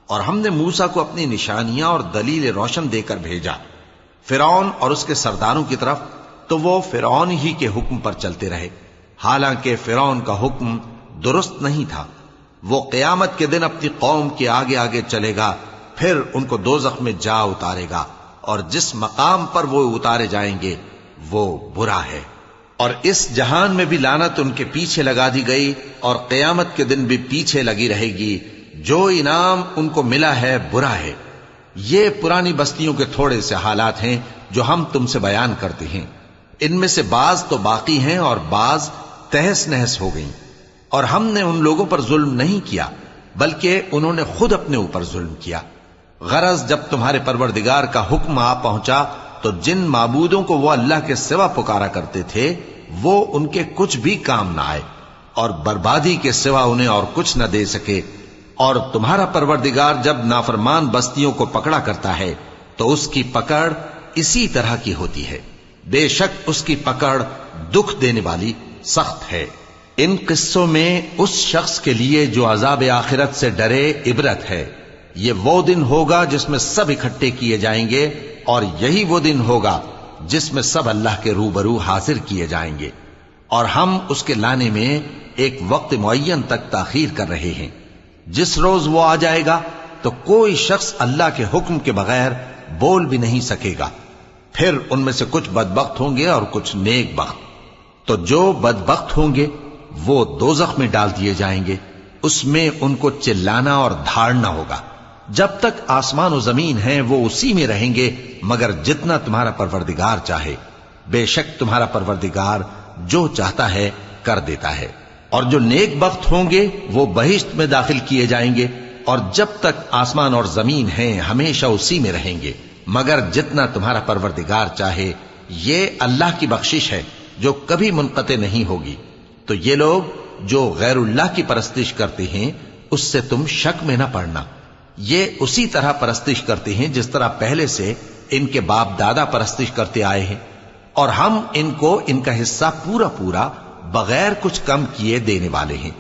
اور ہم نے موسیٰ کو اپنی نشانیاں اور دلیل روشن دے کر بھیجا فرعون اور اس کے سرداروں کی طرف، تو وہ فرعون ہی کے حکم پر چلتے رہے، حالانکہ فرعون کا حکم درست نہیں تھا۔ وہ قیامت کے دن اپنی قوم کے آگے آگے چلے گا، پھر ان کو دوزخ میں جا اتارے گا، اور جس مقام پر وہ اتارے جائیں گے وہ برا ہے۔ اور اس جہان میں بھی لعنت ان کے پیچھے لگا دی گئی، اور قیامت کے دن بھی پیچھے لگی رہے گی۔ جو انعام ان کو ملا ہے برا ہے۔ یہ پرانی بستیوں کے تھوڑے سے حالات ہیں جو ہم تم سے بیان کرتے ہیں، ان میں سے بعض تو باقی ہیں اور بعض تہس نہس ہو گئیں۔ اور ہم نے ان لوگوں پر ظلم نہیں کیا بلکہ انہوں نے خود اپنے اوپر ظلم کیا۔ غرض جب تمہارے پروردگار کا حکم آ پہنچا تو جن معبودوں کو وہ اللہ کے سوا پکارا کرتے تھے وہ ان کے کچھ بھی کام نہ آئے، اور بربادی کے سوا انہیں اور کچھ نہ دے سکے۔ اور تمہارا پروردگار جب نافرمان بستیوں کو پکڑا کرتا ہے تو اس کی پکڑ اسی طرح کی ہوتی ہے، بے شک اس کی پکڑ دکھ دینے والی سخت ہے۔ ان قصوں میں اس شخص کے لیے جو عذاب آخرت سے ڈرے عبرت ہے۔ یہ وہ دن ہوگا جس میں سب اکٹھے کیے جائیں گے، اور یہی وہ دن ہوگا جس میں سب اللہ کے روبرو حاضر کیے جائیں گے، اور ہم اس کے لانے میں ایک وقت معین تک تاخیر کر رہے ہیں۔ جس روز وہ آ جائے گا تو کوئی شخص اللہ کے حکم کے بغیر بول بھی نہیں سکے گا۔ پھر ان میں سے کچھ بدبخت ہوں گے اور کچھ نیک بخت۔ تو جو بدبخت ہوں گے وہ دوزخ میں ڈال دیے جائیں گے، اس میں ان کو چلانا اور دھاڑنا ہوگا۔ جب تک آسمان و زمین ہیں وہ اسی میں رہیں گے مگر جتنا تمہارا پروردگار چاہے، بے شک تمہارا پروردگار جو چاہتا ہے کر دیتا ہے۔ اور جو نیک بخت ہوں گے وہ بہشت میں داخل کیے جائیں گے، اور جب تک آسمان اور زمین ہیں ہمیشہ اسی میں رہیں گے مگر جتنا تمہارا پروردگار چاہے۔ یہ اللہ کی بخشش ہے جو کبھی منقطع نہیں ہوگی۔ تو یہ لوگ جو غیر اللہ کی پرستش کرتے ہیں اس سے تم شک میں نہ پڑنا، یہ اسی طرح پرستش کرتے ہیں جس طرح پہلے سے ان کے باپ دادا پرستش کرتے آئے ہیں، اور ہم ان کو ان کا حصہ پورا پورا بغیر کچھ کم کیے دینے والے ہیں۔